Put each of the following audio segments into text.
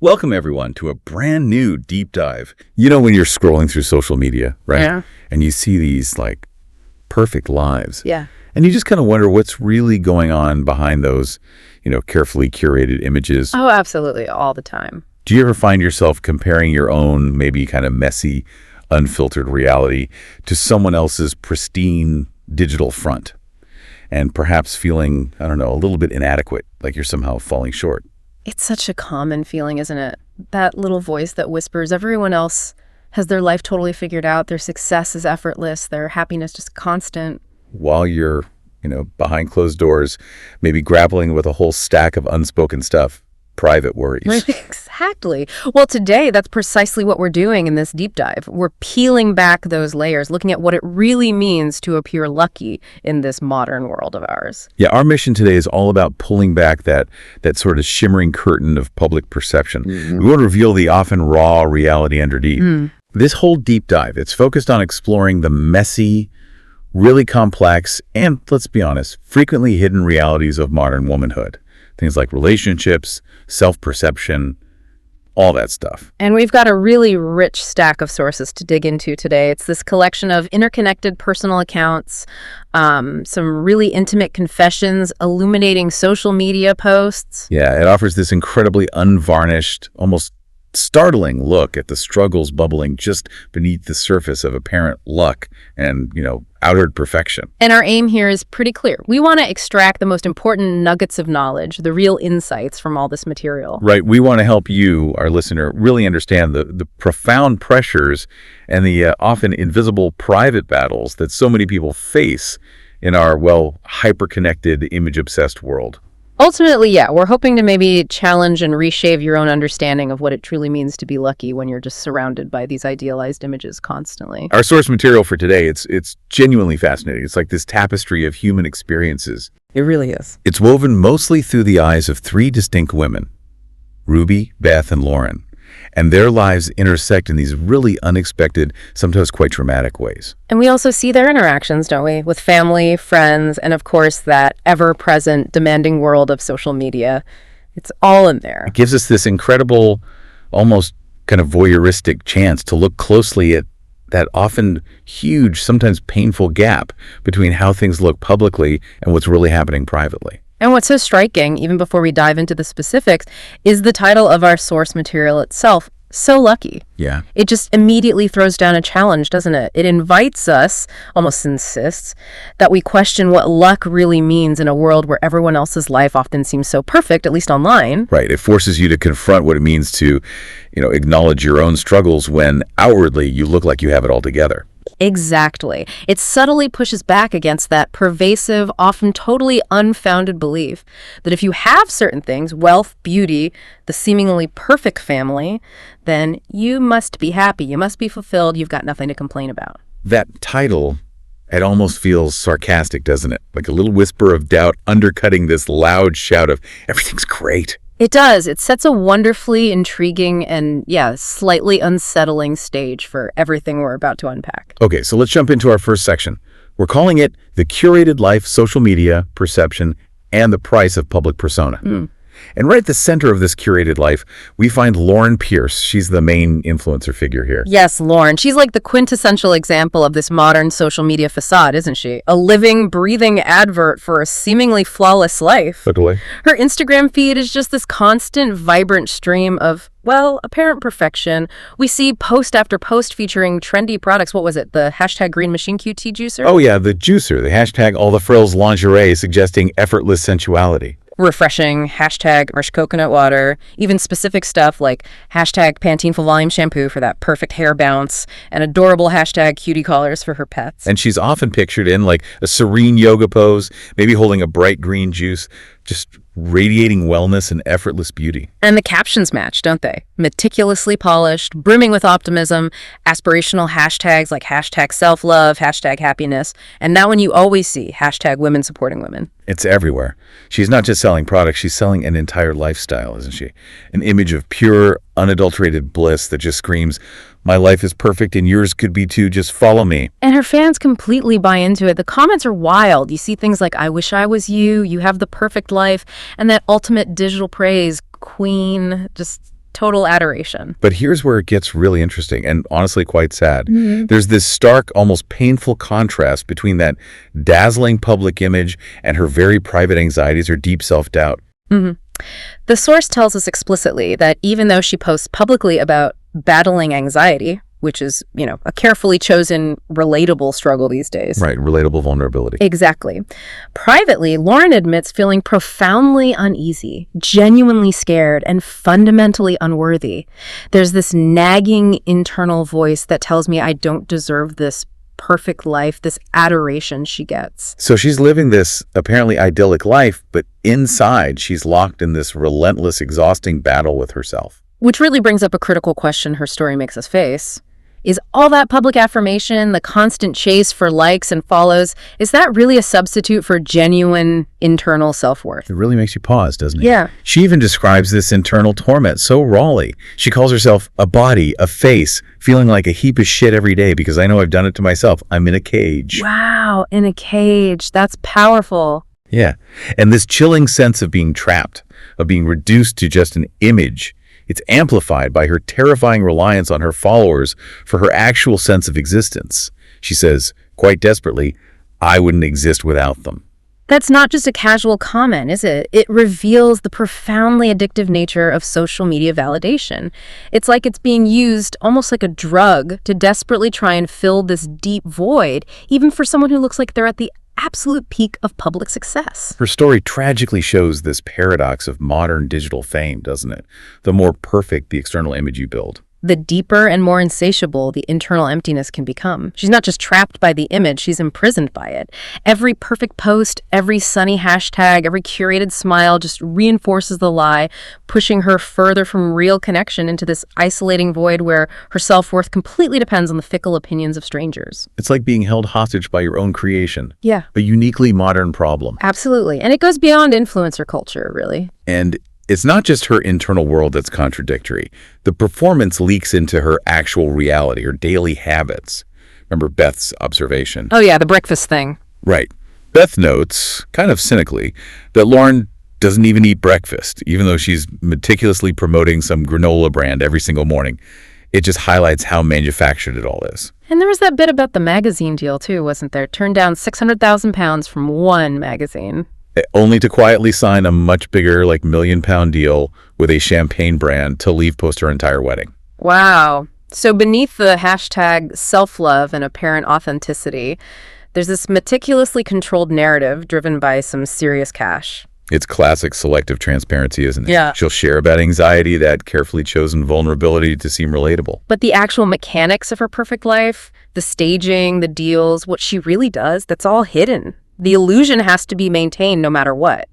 Welcome, everyone, to a brand new deep dive. You know, when you're scrolling through social media, right? Yeah. And you see these, perfect lives. Yeah. And you just kind of wonder what's really going on behind those, carefully curated images. Oh, absolutely. All the time. Do you ever find yourself comparing your own, maybe kind of messy, unfiltered reality to someone else's pristine digital front? And perhaps feeling, a little bit inadequate, like you're somehow falling short. It's such a common feeling, isn't it? That little voice that whispers everyone else has their life totally figured out, their success is effortless, their happiness just constant. While you're, behind closed doors, maybe grappling with a whole stack of unspoken stuff, private worries. Exactly. Well, today, that's precisely what we're doing in this deep dive. We're peeling back those layers, looking at what it really means to appear lucky in this modern world of ours. Yeah, our mission today is all about pulling back that sort of shimmering curtain of public perception. Mm-hmm. We want to reveal the often raw reality underneath. This whole deep dive, it's focused on exploring the messy, really complex, and, let's be honest, frequently hidden realities of modern womanhood. Things like relationships, self-perception, all that stuff. And we've got a really rich stack of sources to dig into today. It's this collection of interconnected personal accounts, some really intimate confessions, illuminating social media posts. Yeah, it offers this incredibly unvarnished, almost startling look at the struggles bubbling just beneath the surface of apparent luck and, outer perfection. And our aim here is pretty clear. We want to extract the most important nuggets of knowledge, the real insights from all this material. Right. We want to help you, our listener, really understand the profound pressures and the often invisible private battles that so many people face in our, hyper-connected, image-obsessed world. Ultimately, yeah, we're hoping to maybe challenge and reshape your own understanding of what it truly means to be lucky when you're just surrounded by these idealized images constantly. Our source material for today, it's genuinely fascinating. It's like this tapestry of human experiences. It really is. It's woven mostly through the eyes of three distinct women, Ruby, Beth, and Lauren. And their lives intersect in these really unexpected, sometimes quite dramatic ways. And we also see their interactions, don't we? With family, friends, and of course that ever-present demanding world of social media. It's all in there. It gives us this incredible, almost kind of voyeuristic chance to look closely at that often huge, sometimes painful gap between how things look publicly and what's really happening privately. And what's so striking, even before we dive into the specifics, is the title of our source material itself, So Lucky. Yeah. It just immediately throws down a challenge, doesn't it? It invites us, almost insists, that we question what luck really means in a world where everyone else's life often seems so perfect, at least online. Right. It forces you to confront what it means to, acknowledge your own struggles when outwardly you look like you have it all together. Exactly. It subtly pushes back against that pervasive, often totally unfounded belief that if you have certain things, wealth, beauty, the seemingly perfect family, then you must be happy, you must be fulfilled, you've got nothing to complain about. That title, it almost feels sarcastic, doesn't it? Like a little whisper of doubt undercutting this loud shout of everything's great. It does. It sets a wonderfully intriguing and, slightly unsettling stage for everything we're about to unpack. Okay, so let's jump into our first section. We're calling it The Curated Life, Social Media, Perception, and the Price of Public Persona. And right at the center of this curated life, we find Lauren Pierce. She's the main influencer figure here. Yes, Lauren. She's like the quintessential example of this modern social media facade, isn't she? A living, breathing advert for a seemingly flawless life. Totally. Her Instagram feed is just this constant, vibrant stream of, apparent perfection. We see post after post featuring trendy products. What was it? The hashtag Green Machine QT juicer? Oh yeah, the juicer. The hashtag All the Frills lingerie suggesting effortless sensuality. Refreshing, hashtag fresh coconut water, even specific stuff like hashtag Pantene Full Volume shampoo for that perfect hair bounce, and adorable hashtag cutie collars for her pets. And she's often pictured in like a serene yoga pose, maybe holding a bright green juice, just radiating wellness and effortless beauty. And the captions match, don't they? Meticulously polished, brimming with optimism, aspirational hashtags like hashtag self-love, hashtag happiness, and now one you always see, hashtag women supporting women. It's everywhere. She's not just selling products, she's selling an entire lifestyle, isn't she? An image of pure, unadulterated bliss that just screams, my life is perfect and yours could be too, just follow me. And her fans completely buy into it. The comments are wild. You see things like, I wish I was you have the perfect life, and that ultimate digital praise, queen, just total adoration. But here's where it gets really interesting and honestly quite sad. There's this stark, almost painful contrast between that dazzling public image and her very private anxieties or deep self-doubt. The source tells us explicitly that even though she posts publicly about battling anxiety, which is, a carefully chosen, relatable struggle these days. Right, relatable vulnerability. Exactly. Privately, Lauren admits feeling profoundly uneasy, genuinely scared, and fundamentally unworthy. There's this nagging internal voice that tells me I don't deserve this perfect life, this adoration she gets. So she's living this apparently idyllic life, but inside she's locked in this relentless, exhausting battle with herself. Which really brings up a critical question her story makes us face. Is all that public affirmation, the constant chase for likes and follows, is that really a substitute for genuine internal self-worth? It really makes you pause, doesn't it? Yeah. She even describes this internal torment so rawly. She calls herself a body, a face, feeling like a heap of shit every day because I know I've done it to myself. I'm in a cage. Wow, in a cage. That's powerful. Yeah. And this chilling sense of being trapped, of being reduced to just an image, it's amplified by her terrifying reliance on her followers for her actual sense of existence. She says, quite desperately, I wouldn't exist without them. That's not just a casual comment, is it? It reveals the profoundly addictive nature of social media validation. It's like it's being used almost like a drug to desperately try and fill this deep void, even for someone who looks like they're at the absolute peak of public success. Her story tragically shows this paradox of modern digital fame, doesn't it? The more perfect the external image you build, The deeper and more insatiable the internal emptiness can become. She's not just trapped by the image, she's imprisoned by it. Every perfect post, every sunny hashtag, every curated smile just reinforces the lie, pushing her further from real connection into this isolating void where her self-worth completely depends on the fickle opinions of strangers. It's like being held hostage by your own creation. Yeah. A uniquely modern problem. Absolutely. And it goes beyond influencer culture, really. And it's not just her internal world that's contradictory. The performance leaks into her actual reality, her daily habits. Remember Beth's observation? Oh yeah, the breakfast thing. Right. Beth notes, kind of cynically, that Lauren doesn't even eat breakfast, even though she's meticulously promoting some granola brand every single morning. It just highlights how manufactured it all is. And there was that bit about the magazine deal too, wasn't there? Turned down 600,000 pounds from one magazine. Only to quietly sign a much bigger, like, million-pound deal with a champagne brand to leave post her entire wedding. Wow. So beneath the hashtag self-love and apparent authenticity, there's this meticulously controlled narrative driven by some serious cash. It's classic selective transparency, isn't it? Yeah. She'll share about anxiety, that carefully chosen vulnerability to seem relatable. But the actual mechanics of her perfect life, the staging, the deals, what she really does, that's all hidden. The illusion has to be maintained no matter what.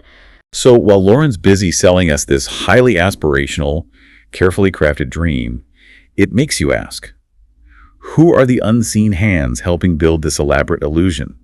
So while Lauren's busy selling us this highly aspirational, carefully crafted dream, it makes you ask, who are the unseen hands helping build this elaborate illusion?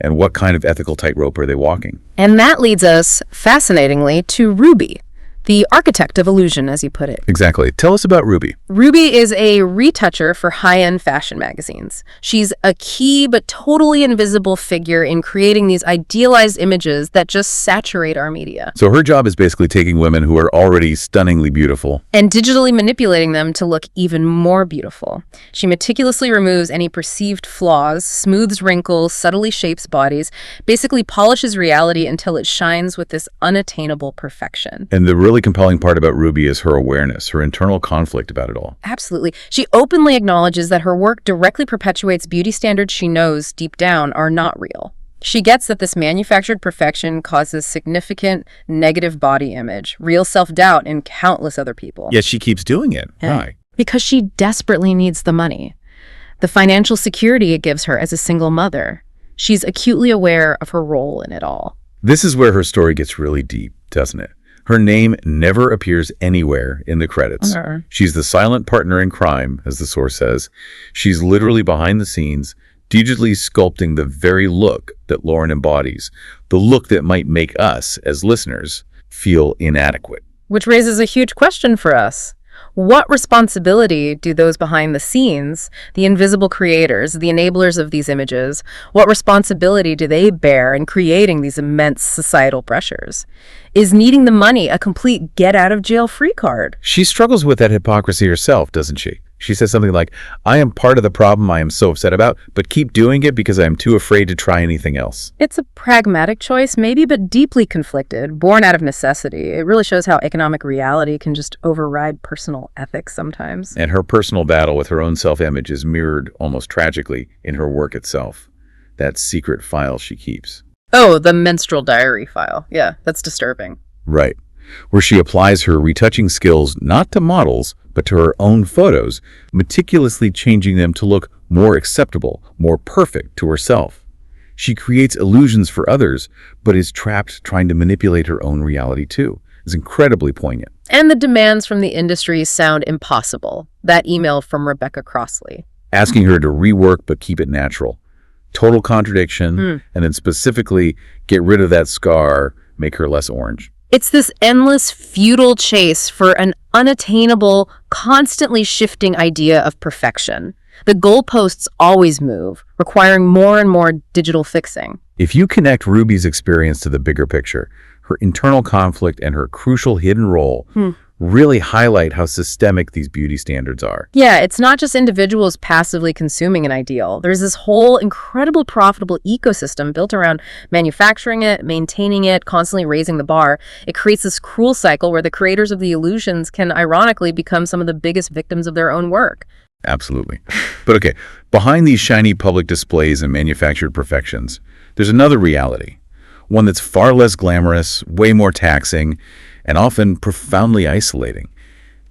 And what kind of ethical tightrope are they walking? And that leads us, fascinatingly, to Ruby, the architect of illusion, as you put it. Exactly. Tell us about Ruby. Ruby is a retoucher for high-end fashion magazines. She's a key but totally invisible figure in creating these idealized images that just saturate our media. So her job is basically taking women who are already stunningly beautiful And digitally manipulating them to look even more beautiful. She meticulously removes any perceived flaws, smooths wrinkles, subtly shapes bodies, basically polishes reality until it shines with this unattainable perfection. And the really compelling part about Ruby is her awareness, her internal conflict about it all. Absolutely. She openly acknowledges that her work directly perpetuates beauty standards she knows deep down are not real. She gets that this manufactured perfection causes significant negative body image, real self-doubt in countless other people. Yet she keeps doing it. Yeah. Why? Because she desperately needs the money. The financial security it gives her as a single mother. She's acutely aware of her role in it all. This is where her story gets really deep, doesn't it? Her name never appears anywhere in the credits. She's the silent partner in crime, as the source says. She's literally behind the scenes, digitally sculpting the very look that Lauren embodies, the look that might make us, as listeners, feel inadequate. Which raises a huge question for us. What responsibility do those behind the scenes, the invisible creators, the enablers of these images, what responsibility do they bear in creating these immense societal pressures? Is needing the money a complete get-out-of-jail-free card? She struggles with that hypocrisy herself, doesn't she? She says something like, I am part of the problem I am so upset about, but keep doing it because I am too afraid to try anything else. It's a pragmatic choice, maybe, but deeply conflicted, born out of necessity. It really shows how economic reality can just override personal ethics sometimes. And her personal battle with her own self-image is mirrored almost tragically in her work itself, that secret file she keeps. Oh, the menstrual diary file. Yeah, that's disturbing. Right, where she applies her retouching skills not to models, but to her own photos, meticulously changing them to look more acceptable, more perfect to herself. She creates illusions for others, but is trapped trying to manipulate her own reality too. It's incredibly poignant. And the demands from the industry sound impossible. That email from Rebecca Crossley. Asking her to rework but keep it natural. Total contradiction, and then specifically get rid of that scar, make her less orange. It's this endless, futile chase for an unattainable, constantly shifting idea of perfection. The goalposts always move, requiring more and more digital fixing. If you connect Ruby's experience to the bigger picture, her internal conflict and her crucial hidden role really highlight how systemic these beauty standards are. Yeah, it's not just individuals passively consuming an ideal. There's this whole incredible profitable ecosystem built around manufacturing it, maintaining it, constantly raising the bar. It creates this cruel cycle where the creators of the illusions can ironically become some of the biggest victims of their own work. Absolutely. But okay, behind these shiny public displays and manufactured perfections, there's another reality. One that's far less glamorous, way more taxing, and often profoundly isolating.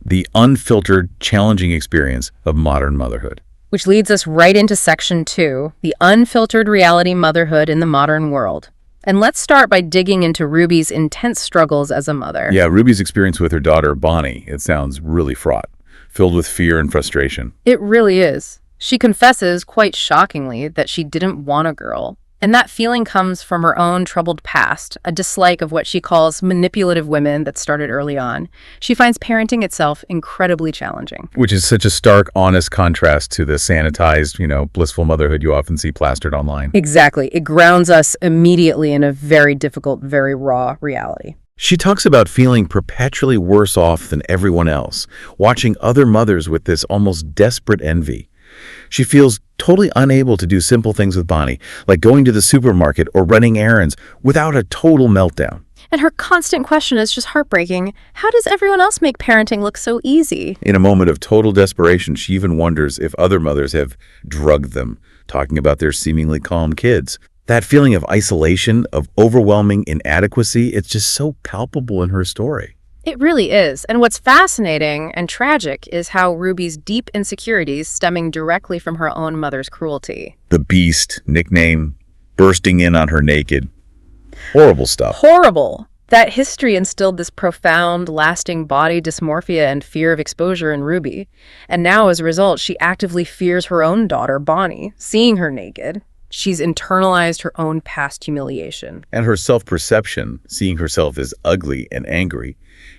The unfiltered, challenging experience of modern motherhood. Which leads us right into Section 2, the unfiltered reality motherhood in the modern world. And let's start by digging into Ruby's intense struggles as a mother. Yeah, Ruby's experience with her daughter, Bonnie, it sounds really fraught, filled with fear and frustration. It really is. She confesses, quite shockingly, that she didn't want a girl. And that feeling comes from her own troubled past, a dislike of what she calls manipulative women that started early on. She finds parenting itself incredibly challenging. Which is such a stark, honest contrast to the sanitized, blissful motherhood you often see plastered online. Exactly. It grounds us immediately in a very difficult, very raw reality. She talks about feeling perpetually worse off than everyone else, watching other mothers with this almost desperate envy. She feels totally unable to do simple things with Bonnie, like going to the supermarket or running errands, without a total meltdown. And her constant question is just heartbreaking. How does everyone else make parenting look so easy? In a moment of total desperation, she even wonders if other mothers have drugged them, talking about their seemingly calm kids. That feeling of isolation, of overwhelming inadequacy, it's just so palpable in her story. It really is. And what's fascinating and tragic is how Ruby's deep insecurities stemming directly from her own mother's cruelty. The Beast nickname, bursting in on her naked. Horrible stuff. Horrible. That history instilled this profound, lasting body dysmorphia and fear of exposure in Ruby. And now, as a result, she actively fears her own daughter, Bonnie, seeing her naked. She's internalized her own past humiliation. And her self-perception, seeing herself as ugly and angry,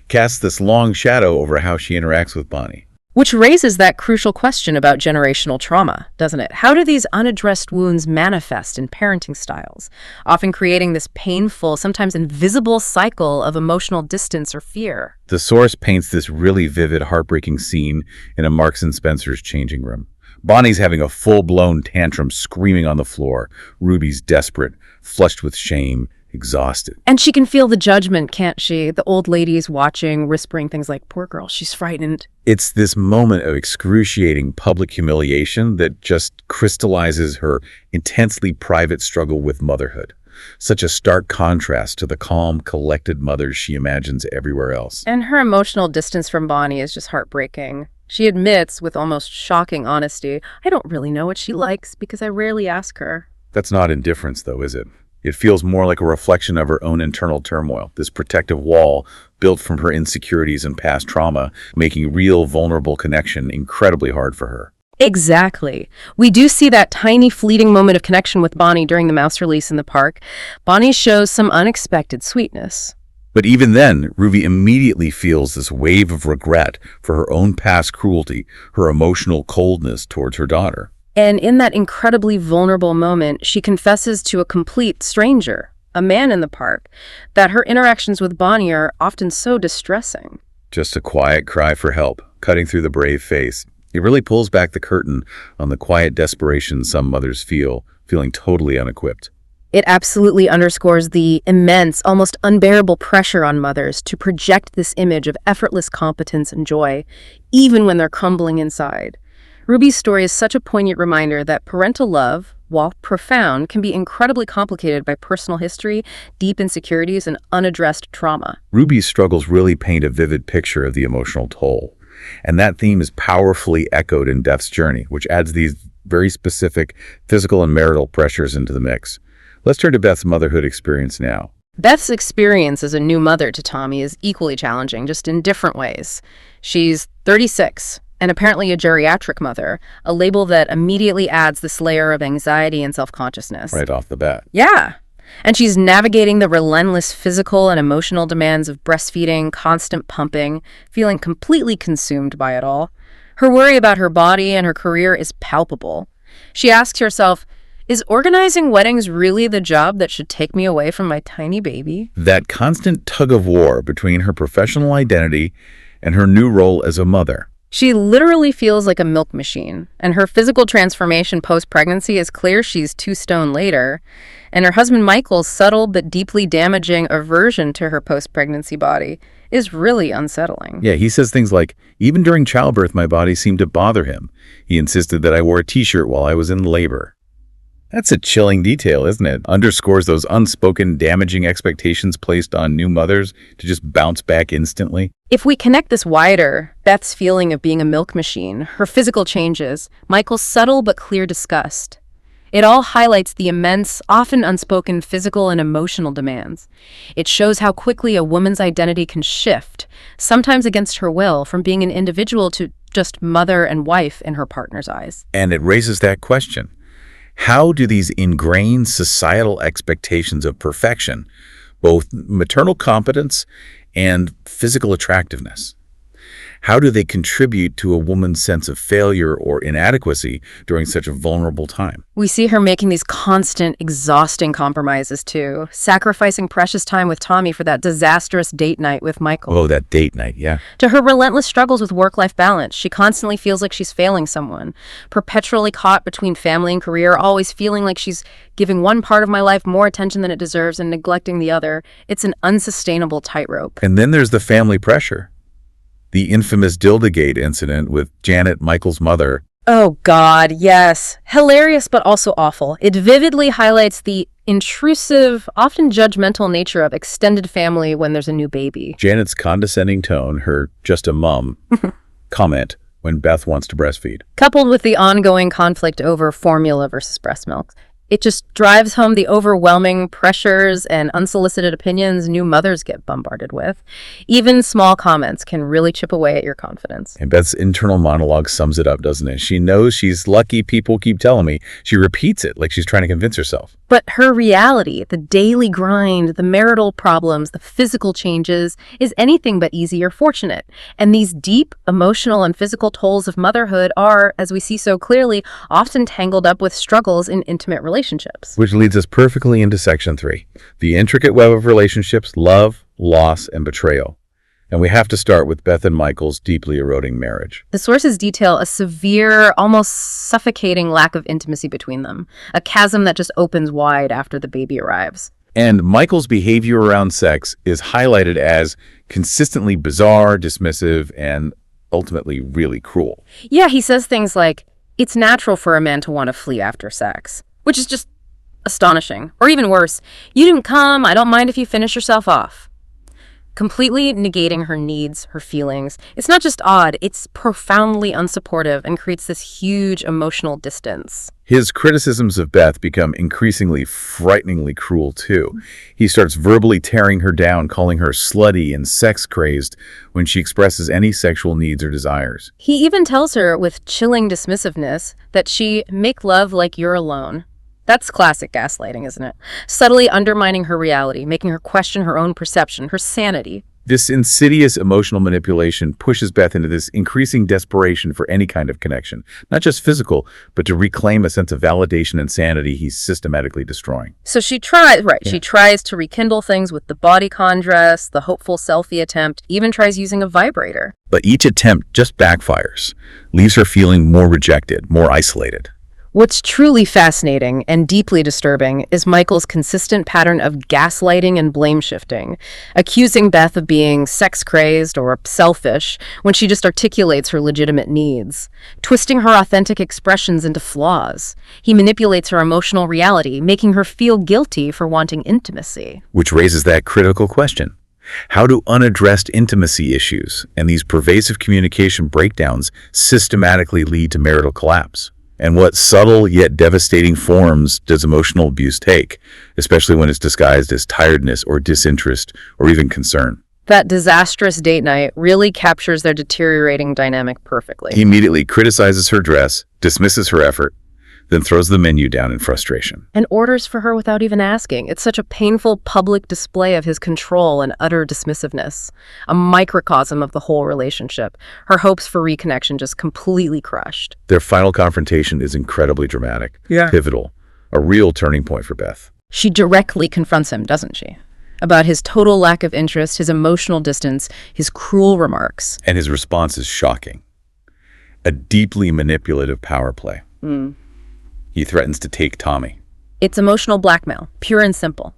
casts this long shadow over how she interacts with Bonnie. Which raises that crucial question about generational trauma, doesn't it? How do these unaddressed wounds manifest in parenting styles, often creating this painful, sometimes invisible cycle of emotional distance or fear? The source paints this really vivid, heartbreaking scene in a Marks & Spencer's changing room. Bonnie's having a full-blown tantrum, screaming on the floor. Ruby's desperate, flushed with shame, exhausted. And she can feel the judgment, can't she? The old ladies watching, whispering things like, poor girl, she's frightened. It's this moment of excruciating public humiliation that just crystallizes her intensely private struggle with motherhood. Such a stark contrast to the calm, collected mothers she imagines everywhere else. And her emotional distance from Bonnie is just heartbreaking. She admits, with almost shocking honesty, I don't really know what she likes because I rarely ask her. That's not indifference, though, is it? It feels more like a reflection of her own internal turmoil, this protective wall built from her insecurities and past trauma, making real, vulnerable connection incredibly hard for her. Exactly. We do see that tiny fleeting moment of connection with Bonnie during the mouse release in the park. Bonnie shows some unexpected sweetness. But even then, Ruby immediately feels this wave of regret for her own past cruelty, her emotional coldness towards her daughter. And in that incredibly vulnerable moment, she confesses to a complete stranger, a man in the park, that her interactions with Bonnie are often so distressing. Just a quiet cry for help, cutting through the brave face. It really pulls back the curtain on the quiet desperation some mothers feel, feeling totally unequipped. It absolutely underscores the immense, almost unbearable pressure on mothers to project this image of effortless competence and joy, even when they're crumbling inside. Ruby's story is such a poignant reminder that parental love, while profound, can be incredibly complicated by personal history, deep insecurities, and unaddressed trauma. Ruby's struggles really paint a vivid picture of the emotional toll. And that theme is powerfully echoed in Beth's journey, which adds these very specific physical and marital pressures into the mix. Let's turn to Beth's motherhood experience now. Beth's experience as a new mother to Tommy is equally challenging, just in different ways. She's 36 and apparently a geriatric mother, a label that immediately adds this layer of anxiety and self-consciousness. Right off the bat. Yeah. And she's navigating the relentless physical and emotional demands of breastfeeding, constant pumping, feeling completely consumed by it all. Her worry about her body and her career is palpable. She asks herself, is organizing weddings really the job that should take me away from my tiny baby? That constant tug of war between her professional identity and her new role as a mother. She literally feels like a milk machine, and her physical transformation post-pregnancy is clear she's 2 stone later, and her husband Michael's subtle but deeply damaging aversion to her post-pregnancy body is really unsettling. Yeah, he says things like, even during childbirth, my body seemed to bother him. He insisted that I wore a t-shirt while I was in labor. That's a chilling detail, isn't it? Underscores those unspoken, damaging expectations placed on new mothers to just bounce back instantly. If we connect this wider, Beth's feeling of being a milk machine, her physical changes, Michael's subtle but clear disgust, it all highlights the immense, often unspoken physical and emotional demands. It shows how quickly a woman's identity can shift, sometimes against her will, from being an individual to just mother and wife in her partner's eyes. And it raises that question. How do these ingrained societal expectations of perfection, both maternal competence and physical attractiveness, how do they contribute to a woman's sense of failure or inadequacy during such a vulnerable time? We see her making these constant, exhausting compromises too, sacrificing precious time with Tommy for that disastrous date night with Michael. Oh, that date night, yeah. To her relentless struggles with work-life balance, she constantly feels like she's failing someone, perpetually caught between family and career, always feeling like she's giving one part of my life more attention than it deserves and neglecting the other. It's an unsustainable tightrope. And then there's the family pressure. The infamous Dildagate incident with Janet, Michael's mother. Oh God, yes. Hilarious but also awful. It vividly highlights the intrusive, often judgmental nature of extended family when there's a new baby. Janet's condescending tone, her just a mum comment when Beth wants to breastfeed. Coupled with the ongoing conflict over formula versus breast milk. It just drives home the overwhelming pressures and unsolicited opinions new mothers get bombarded with. Even small comments can really chip away at your confidence. And Beth's internal monologue sums it up, doesn't it? She knows she's lucky people keep telling me. She repeats it like she's trying to convince herself. But her reality, the daily grind, the marital problems, the physical changes, is anything but easy or fortunate. And these deep emotional and physical tolls of motherhood are, as we see so clearly, often tangled up with struggles in intimate relationships. Which leads us perfectly into Section 3, the intricate web of relationships, love, loss, and betrayal. And we have to start with Beth and Michael's deeply eroding marriage. The sources detail a severe, almost suffocating lack of intimacy between them, a chasm that just opens wide after the baby arrives. And Michael's behavior around sex is highlighted as consistently bizarre, dismissive, and ultimately really cruel. Yeah, he says things like, it's natural for a man to want to flee after sex, which is just astonishing. Or even worse, you didn't come, I don't mind if you finish yourself off. Completely negating her needs, her feelings. It's not just odd, it's profoundly unsupportive and creates this huge emotional distance. His criticisms of Beth become increasingly frighteningly cruel, too. He starts verbally tearing her down, calling her slutty and sex-crazed when she expresses any sexual needs or desires. He even tells her with chilling dismissiveness that she make love like you're alone. That's classic gaslighting, isn't it? Subtly undermining her reality, making her question her own perception, her sanity. This insidious emotional manipulation pushes Beth into this increasing desperation for any kind of connection, not just physical, but to reclaim a sense of validation and sanity he's systematically destroying. So she tries, right, she tries to rekindle things with the bodycon dress, the hopeful selfie attempt, even tries using a vibrator. But each attempt just backfires, leaves her feeling more rejected, more isolated. What's truly fascinating and deeply disturbing is Michael's consistent pattern of gaslighting and blame shifting, accusing Beth of being sex-crazed or selfish when she just articulates her legitimate needs, twisting her authentic expressions into flaws. He manipulates her emotional reality, making her feel guilty for wanting intimacy. Which raises that critical question. How do unaddressed intimacy issues and these pervasive communication breakdowns systematically lead to marital collapse? And what subtle yet devastating forms does emotional abuse take, especially when it's disguised as tiredness or disinterest or even concern? That disastrous date night really captures their deteriorating dynamic perfectly. He immediately criticizes her dress, dismisses her effort, then throws the menu down in frustration. And orders for her without even asking. It's such a painful public display of his control and utter dismissiveness, a microcosm of the whole relationship. Her hopes for reconnection just completely crushed. Their final confrontation is incredibly dramatic, pivotal, a real turning point for Beth. She directly confronts him, doesn't she? About his total lack of interest, his emotional distance, his cruel remarks. And his response is shocking. A deeply manipulative power play. He threatens to take Tommy. It's emotional blackmail, pure and simple,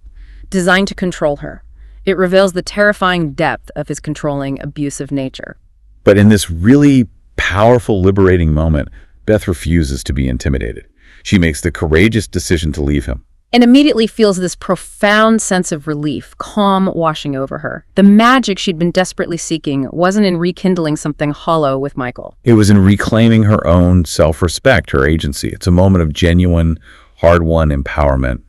designed to control her. It reveals the terrifying depth of his controlling, abusive nature. But in this really powerful, liberating moment, Beth refuses to be intimidated. She makes the courageous decision to leave him. And immediately feels this profound sense of relief, calm washing over her. The magic she'd been desperately seeking wasn't in rekindling something hollow with Michael. It was in reclaiming her own self-respect, her agency. It's a moment of genuine, hard-won empowerment,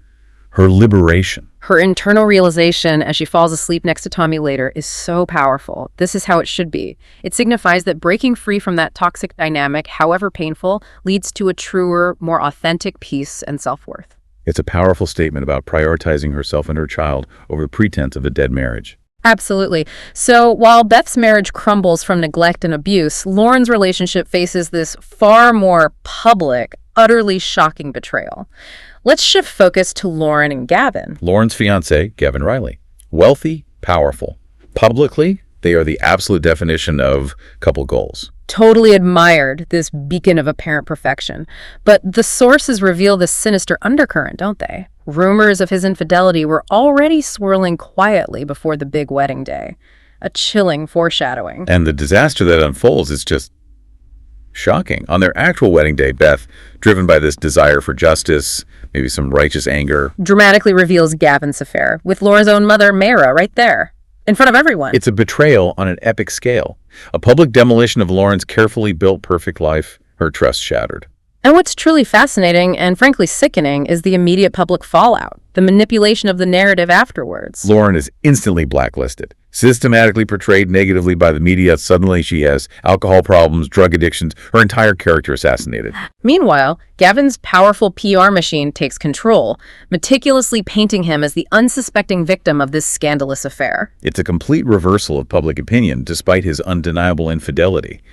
her liberation. Her internal realization as she falls asleep next to Tommy later is so powerful. This is how it should be. It signifies that breaking free from that toxic dynamic, however painful, leads to a truer, more authentic peace and self-worth. It's a powerful statement about prioritizing herself and her child over the pretense of a dead marriage. Absolutely. So while Beth's marriage crumbles from neglect and abuse, Lauren's relationship faces this far more public, utterly shocking betrayal. Let's shift focus to Lauren and Gavin. Lauren's fiancé, Gavin Riley. Wealthy, powerful. Publicly, they are the absolute definition of couple goals. Totally admired, this beacon of apparent perfection. But the sources reveal this sinister undercurrent, don't they? Rumors of his infidelity were already swirling quietly before the big wedding day. A chilling foreshadowing. And the disaster that unfolds is just shocking. On their actual wedding day, Beth, driven by this desire for justice, maybe some righteous anger, dramatically reveals Gavin's affair with Laura's own mother, Mayra, right there, in front of everyone. It's a betrayal on an epic scale. A public demolition of Lauren's carefully built perfect life, her trust shattered. And what's truly fascinating and frankly sickening is the immediate public fallout, the manipulation of the narrative afterwards. Lauren is instantly blacklisted, systematically portrayed negatively by the media. Suddenly she has alcohol problems, drug addictions, her entire character assassinated. Meanwhile, Gavin's powerful PR machine takes control, meticulously painting him as the unsuspecting victim of this scandalous affair. It's a complete reversal of public opinion, despite his undeniable infidelity.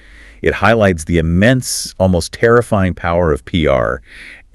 It highlights the immense, almost terrifying power of PR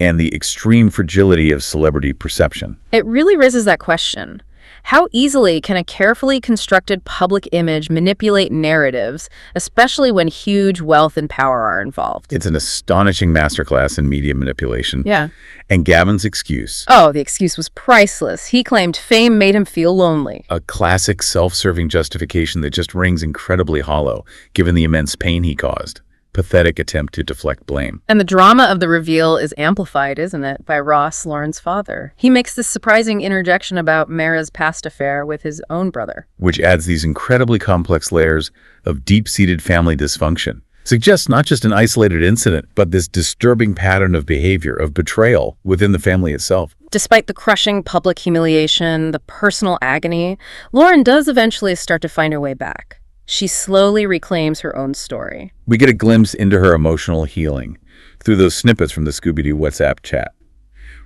and the extreme fragility of celebrity perception. It really raises that question. How easily can a carefully constructed public image manipulate narratives, especially when huge wealth and power are involved? It's an astonishing masterclass in media manipulation. Yeah. And Gavin's excuse. Oh, the excuse was priceless. He claimed fame made him feel lonely. A classic self-serving justification that just rings incredibly hollow, given the immense pain he caused. Pathetic attempt to deflect blame. And the drama of the reveal is amplified, isn't it, by Ross, Lauren's father. He makes this surprising interjection about Mayra's past affair with his own brother, which adds these incredibly complex layers of deep-seated family dysfunction. Suggests not just an isolated incident, but this disturbing pattern of behavior, of betrayal within the family itself. Despite the crushing public humiliation, the personal agony, Lauren does eventually start to find her way back. She slowly reclaims her own story. We get a glimpse into her emotional healing through those snippets from the Scooby-Doo WhatsApp chat,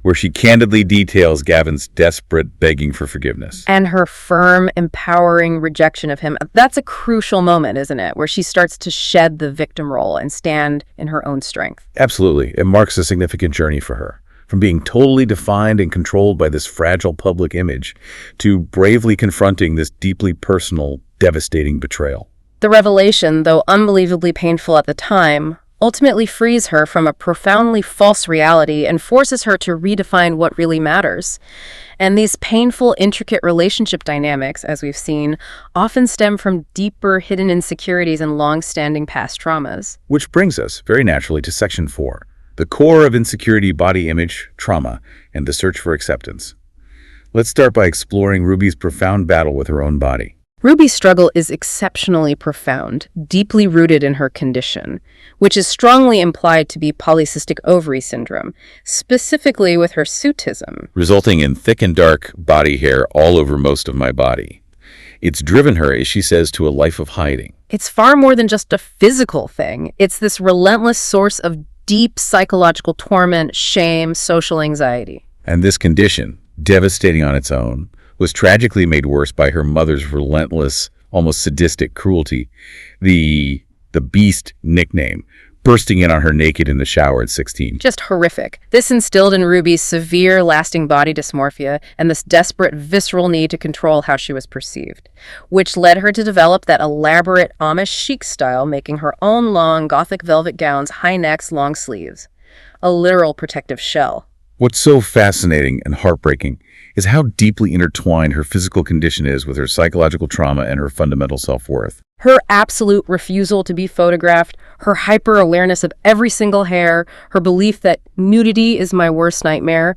where she candidly details Gavin's desperate begging for forgiveness. And her firm, empowering rejection of him. That's a crucial moment, isn't it? Where she starts to shed the victim role and stand in her own strength. Absolutely. It marks a significant journey for her. From being totally defined and controlled by this fragile public image to bravely confronting this deeply personal, devastating betrayal. The revelation, though unbelievably painful at the time, ultimately frees her from a profoundly false reality and forces her to redefine what really matters. And these painful, intricate relationship dynamics, as we've seen, often stem from deeper, hidden insecurities and long-standing past traumas. Which brings us, very naturally, to Section 4. The core of insecurity, body image, trauma, and the search for acceptance. Let's start by exploring Ruby's profound battle with her own body. Ruby's struggle is exceptionally profound, deeply rooted in her condition, which is strongly implied to be polycystic ovary syndrome, specifically with hirsutism. Resulting in thick and dark body hair all over most of my body. It's driven her, as she says, to a life of hiding. It's far more than just a physical thing. It's this relentless source of deep psychological torment, shame, social anxiety. And this condition, devastating on its own, was tragically made worse by her mother's relentless, almost sadistic cruelty. The Beast nickname, bursting in on her naked in the shower at 16. Just horrific. This instilled in Ruby severe, lasting body dysmorphia and this desperate, visceral need to control how she was perceived, which led her to develop that elaborate Amish chic style, making her own long Gothic velvet gowns, high necks, long sleeves. A literal protective shell. What's so fascinating and heartbreaking is how deeply intertwined her physical condition is with her psychological trauma and her fundamental self-worth. Her absolute refusal to be photographed, her hyper-awareness of every single hair, her belief that nudity is my worst nightmare.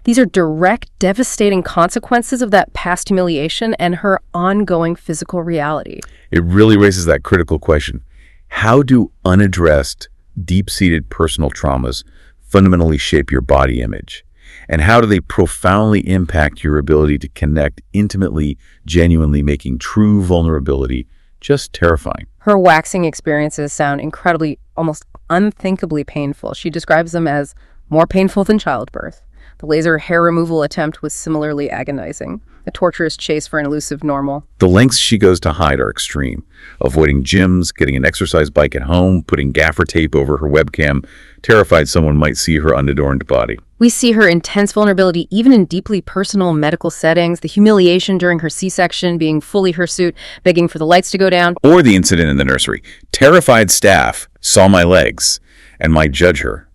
These are direct, devastating consequences of that past humiliation and her ongoing physical reality. It really raises that critical question. How do unaddressed, deep-seated personal traumas fundamentally shape your body image? And how do they profoundly impact your ability to connect intimately, genuinely, making true vulnerability just terrifying? Her waxing experiences sound incredibly, almost unthinkably painful. She describes them as more painful than childbirth. The laser hair removal attempt was similarly agonizing, a torturous chase for an elusive normal. The lengths she goes to hide are extreme. Avoiding gyms, getting an exercise bike at home, putting gaffer tape over her webcam, terrified someone might see her unadorned body. We see her intense vulnerability even in deeply personal medical settings, the humiliation during her C-section, being fully hirsute, begging for the lights to go down. Or the incident in the nursery. Terrified staff saw my legs and might judge her.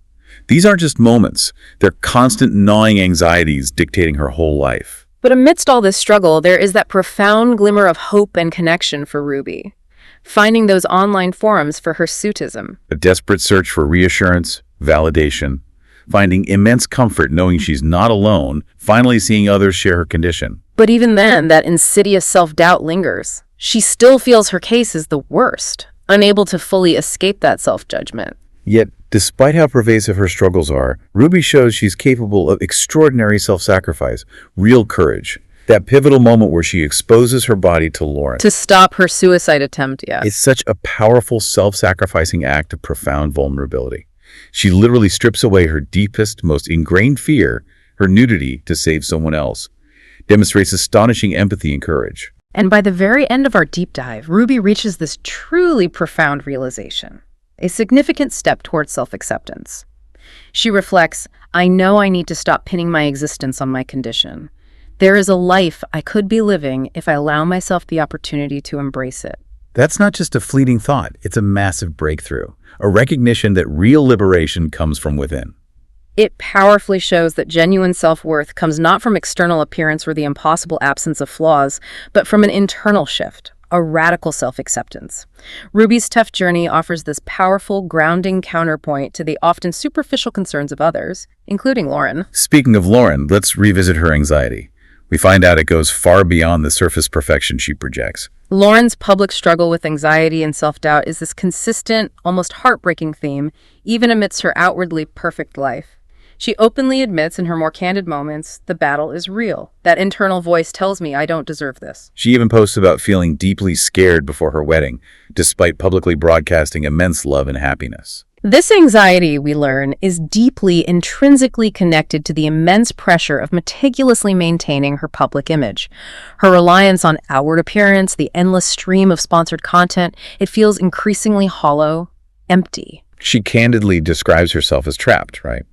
These aren't just moments. They're constant gnawing anxieties dictating her whole life. But amidst all this struggle, there is that profound glimmer of hope and connection for Ruby, finding those online forums for hirsutism. A desperate search for reassurance, validation, finding immense comfort knowing she's not alone, finally seeing others share her condition. But even then, that insidious self-doubt lingers. She still feels her case is the worst, unable to fully escape that self-judgment. Yet, despite how pervasive her struggles are, Ruby shows she's capable of extraordinary self-sacrifice, real courage. That pivotal moment where she exposes her body to Lauren. To stop her suicide attempt, yeah. It's such a powerful self-sacrificing act of profound vulnerability. She literally strips away her deepest, most ingrained fear, her nudity, to save someone else. Demonstrates astonishing empathy and courage. And by the very end of our deep dive, Ruby reaches this truly profound realization. A significant step towards self-acceptance. She reflects, I know I need to stop pinning my existence on my condition. There is a life I could be living if I allow myself the opportunity to embrace it. That's not just a fleeting thought, it's a massive breakthrough, a recognition that real liberation comes from within. It powerfully shows that genuine self-worth comes not from external appearance or the impossible absence of flaws, but from an internal shift, a radical self-acceptance. Ruby's tough journey offers this powerful, grounding counterpoint to the often superficial concerns of others, including Lauren. Speaking of Lauren, let's revisit her anxiety. We find out it goes far beyond the surface perfection she projects. Lauren's public struggle with anxiety and self-doubt is this consistent, almost heartbreaking theme, even amidst her outwardly perfect life. She openly admits in her more candid moments, the battle is real. That internal voice tells me I don't deserve this. She even posts about feeling deeply scared before her wedding, despite publicly broadcasting immense love and happiness. This anxiety, we learn, is deeply intrinsically connected to the immense pressure of meticulously maintaining her public image. Her reliance on outward appearance, the endless stream of sponsored content, it feels increasingly hollow, empty. She candidly describes herself as trapped, right?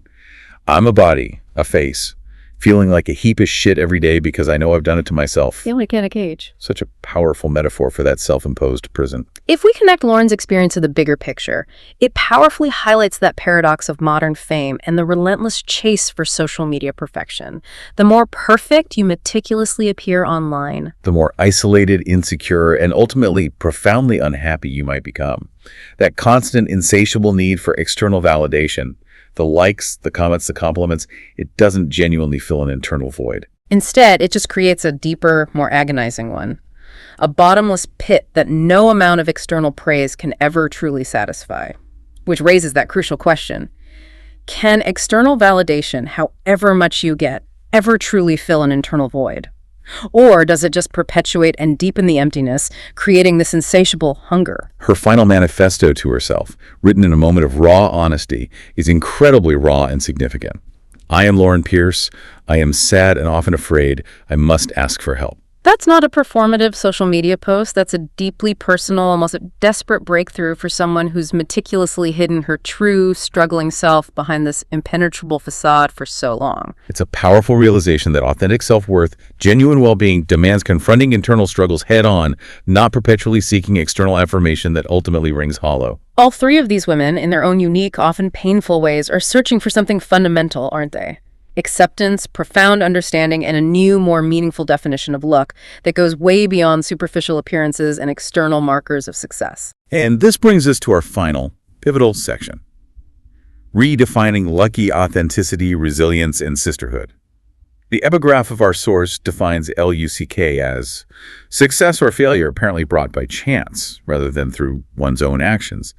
I'm a body, a face, feeling like a heap of shit every day because I know I've done it to myself. Feeling like in a cage. Such a powerful metaphor for that self-imposed prison. If we connect Lauren's experience to the bigger picture, it powerfully highlights that paradox of modern fame and the relentless chase for social media perfection. The more perfect you meticulously appear online, The more isolated, insecure, and ultimately profoundly unhappy you might become. That constant, insatiable need for external validation, the likes, the comments, the compliments, it doesn't genuinely fill an internal void. instead, it just creates a deeper, more agonizing one. A bottomless pit that no amount of external praise can ever truly satisfy. Which raises that crucial question. Can external validation, however much you get, ever truly fill an internal void? Or does it just perpetuate and deepen the emptiness, creating this insatiable hunger? Her final manifesto to herself, written in a moment of raw honesty, is incredibly raw and significant. I am Lauren Pierce. I am sad and often afraid. I must ask for help. That's not a performative social media post. That's a deeply personal, almost a desperate breakthrough for someone who's meticulously hidden her true, struggling self behind this impenetrable facade for so long. It's a powerful realization that authentic self-worth, genuine well-being demands confronting internal struggles head-on, not perpetually seeking external affirmation that ultimately rings hollow. All three of these women, in their own unique, often painful ways, are searching for something fundamental, aren't they? Acceptance, profound understanding, and a new, more meaningful definition of look that goes way beyond superficial appearances and external markers of success. And this brings us to our final, pivotal section. Redefining lucky authenticity, resilience, and sisterhood. The epigraph of our source defines LUCK as success or failure apparently brought by chance, rather than through one's own actions.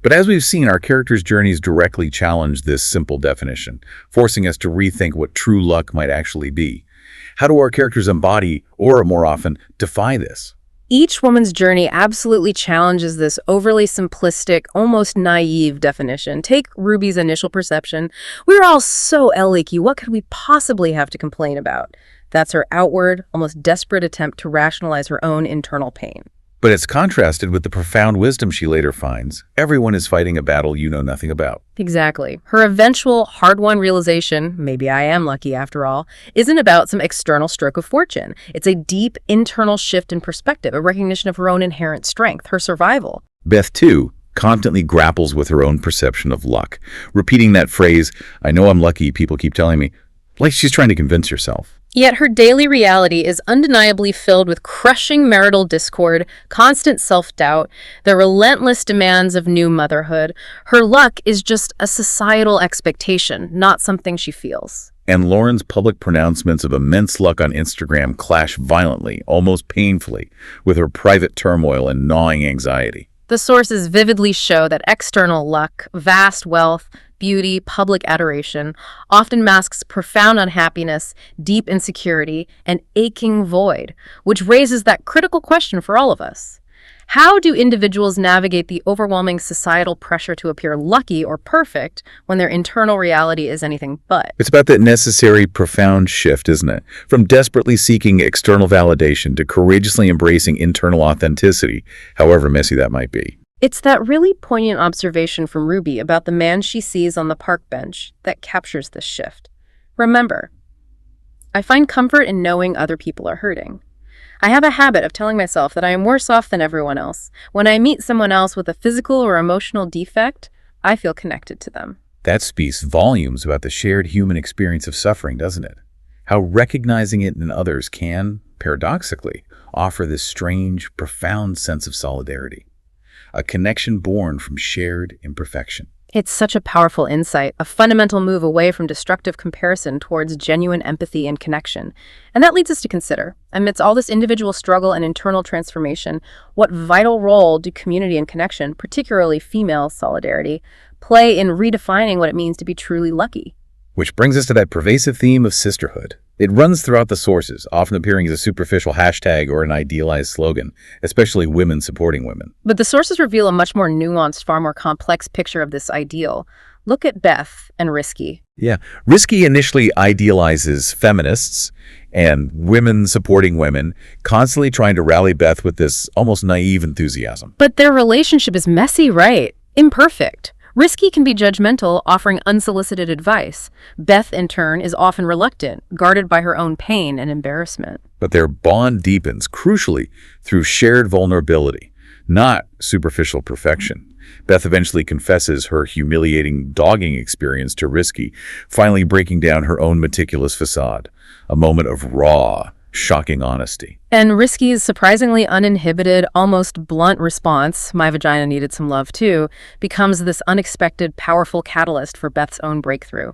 But as we've seen, our characters' journeys directly challenge this simple definition, forcing us to rethink what true luck might actually be. How do our characters embody, or more often, defy this? Each woman's journey absolutely challenges this overly simplistic, almost naive definition. Take Ruby's initial perception. We were all so L-icky. What could we possibly have to complain about? That's her outward, almost desperate attempt to rationalize her own internal pain. But it's contrasted with the profound wisdom she later finds. Everyone is fighting a battle you know nothing about. Exactly. Her eventual hard-won realization, maybe I am lucky after all, isn't about some external stroke of fortune. It's a deep internal shift in perspective, a recognition of her own inherent strength, her survival. Beth, too, constantly grapples with her own perception of luck, repeating that phrase, I know I'm lucky, people keep telling me, like she's trying to convince herself. Yet her daily reality is undeniably filled with crushing marital discord, constant self-doubt, the relentless demands of new motherhood. Her luck is just a societal expectation, not something she feels. And Lauren's public pronouncements of immense luck on Instagram clash violently, almost painfully, with her private turmoil and gnawing anxiety. The sources vividly show that external luck, vast wealth, beauty, public adoration, often masks profound unhappiness, deep insecurity, and aching void, which raises that critical question for all of us. How do individuals navigate the overwhelming societal pressure to appear lucky or perfect when their internal reality is anything but? It's about that necessary, profound shift, isn't it? From desperately seeking external validation to courageously embracing internal authenticity, however messy that might be. It's that really poignant observation from Ruby about the man she sees on the park bench that captures this shift. Remember, I find comfort in knowing other people are hurting. I have a habit of telling myself that I am worse off than everyone else. When I meet someone else with a physical or emotional defect, I feel connected to them. That speaks volumes about the shared human experience of suffering, doesn't it? How recognizing it in others can, paradoxically, offer this strange, profound sense of solidarity. A connection born from shared imperfection. It's such a powerful insight, a fundamental move away from destructive comparison towards genuine empathy and connection. And that leads us to consider, amidst all this individual struggle and internal transformation, what vital role do community and connection, particularly female solidarity, play in redefining what it means to be truly lucky? Which brings us to that pervasive theme of sisterhood. It runs throughout the sources, often appearing as a superficial hashtag or an idealized slogan, especially women supporting women. But the sources reveal a much more nuanced, far more complex picture of this ideal. Look at Beth and Risky. Yeah, Risky initially idealizes feminists and women supporting women, constantly trying to rally Beth with this almost naive enthusiasm. But their relationship is messy, right? Imperfect. Risky can be judgmental, offering unsolicited advice. Beth, in turn, is often reluctant, guarded by her own pain and embarrassment. But their bond deepens, crucially, through shared vulnerability, not superficial perfection. Beth eventually confesses her humiliating dogging experience to Risky, finally breaking down her own meticulous facade, a moment of raw, shocking honesty. And Risky's surprisingly uninhibited, almost blunt response, "My vagina needed some love too," becomes this unexpected, powerful catalyst for Beth's own breakthrough.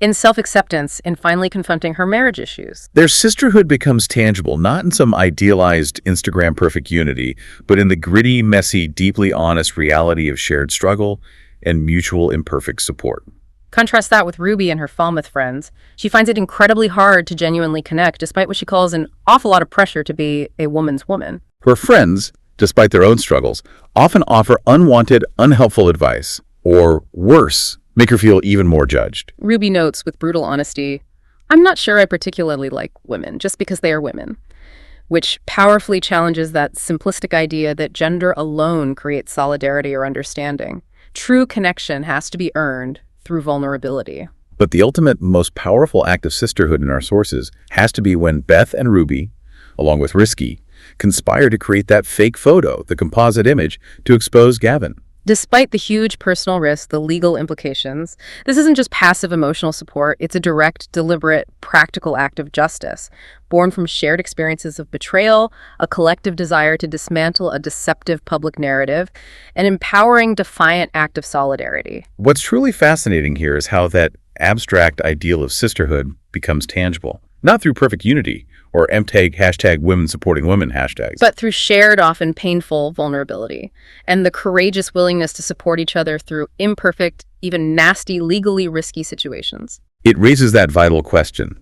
In self-acceptance, in finally confronting her marriage issues. Their sisterhood becomes tangible, not in some idealized Instagram perfect unity, but in the gritty, messy, deeply honest reality of shared struggle and mutual imperfect support. Contrast that with Ruby and her Falmouth friends. She finds it incredibly hard to genuinely connect, despite what she calls an awful lot of pressure to be a woman's woman. Her friends, despite their own struggles, often offer unwanted, unhelpful advice, or worse, make her feel even more judged. Ruby notes with brutal honesty, "I'm not sure I particularly like women, just because they are women," which powerfully challenges that simplistic idea that gender alone creates solidarity or understanding. True connection has to be earned through vulnerability. But the ultimate, most powerful act of sisterhood in our sources has to be when Beth and Ruby, along with Risky, conspire to create that fake photo, the composite image, to expose Gavin. Despite the huge personal risk, the legal implications, this isn't just passive emotional support, it's a direct, deliberate, practical act of justice, born from shared experiences of betrayal, a collective desire to dismantle a deceptive public narrative, an empowering, defiant act of solidarity. What's truly fascinating here is how that abstract ideal of sisterhood becomes tangible, not through perfect unity or MTAG hashtag women supporting women hashtags, but through shared, often painful vulnerability and the courageous willingness to support each other through imperfect, even nasty, legally risky situations. It raises that vital question.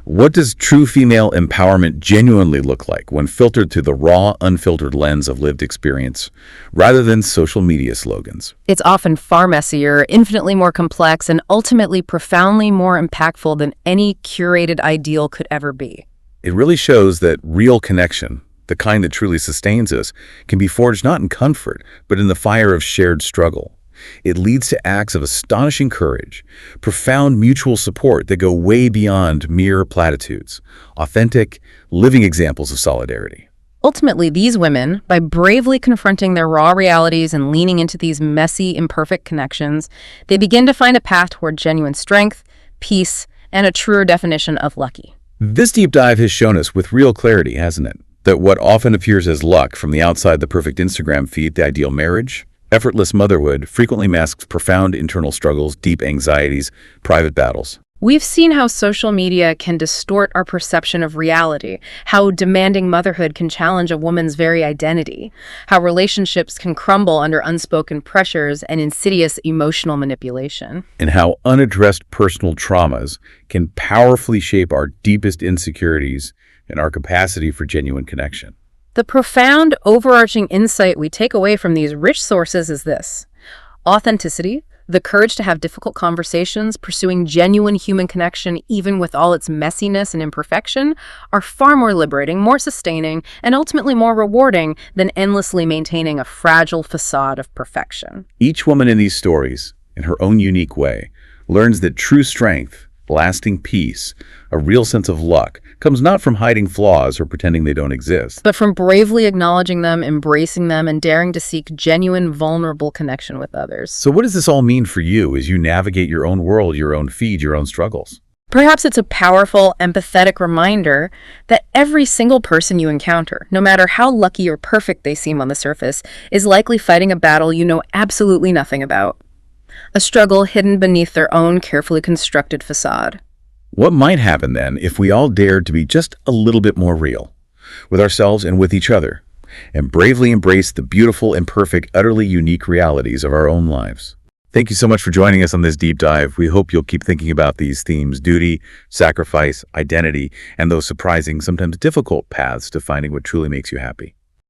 What does true female empowerment genuinely look like when filtered through the raw, unfiltered lens of lived experience, rather than social media slogans? It's often far messier, infinitely more complex, and ultimately profoundly more impactful than any curated ideal could ever be. It really shows that real connection, the kind that truly sustains us, can be forged not in comfort, but in the fire of shared struggle. It leads to acts of astonishing courage, profound mutual support that go way beyond mere platitudes, authentic, living examples of solidarity. Ultimately, these women, by bravely confronting their raw realities and leaning into these messy, imperfect connections, they begin to find a path toward genuine strength, peace, and a truer definition of lucky. This deep dive has shown us with real clarity, hasn't it, that what often appears as luck from the outside the perfect Instagram feed, the ideal marriage, effortless motherhood, frequently masks profound internal struggles, deep anxieties, private battles. We've seen how social media can distort our perception of reality, how demanding motherhood can challenge a woman's very identity, how relationships can crumble under unspoken pressures and insidious emotional manipulation. And how unaddressed personal traumas can powerfully shape our deepest insecurities and our capacity for genuine connection. The profound, overarching insight we take away from these rich sources is this: authenticity, the courage to have difficult conversations, pursuing genuine human connection even with all its messiness and imperfection, are far more liberating, more sustaining, and ultimately more rewarding than endlessly maintaining a fragile facade of perfection. Each woman in these stories, in her own unique way, learns that true strength, lasting peace, a real sense of luck, comes not from hiding flaws or pretending they don't exist, but from bravely acknowledging them, embracing them, and daring to seek genuine, vulnerable connection with others. So what does this all mean for you as you navigate your own world, your own feed, your own struggles? Perhaps it's a powerful, empathetic reminder that every single person you encounter, no matter how lucky or perfect they seem on the surface, is likely fighting a battle you know absolutely nothing about. A struggle hidden beneath their own carefully constructed facade. What might happen then if we all dared to be just a little bit more real, with ourselves and with each other, and bravely embrace the beautiful, imperfect, utterly unique realities of our own lives? Thank you so much for joining us on this deep dive. We hope you'll keep thinking about these themes: duty, sacrifice, identity, and those surprising, sometimes difficult paths to finding what truly makes you happy.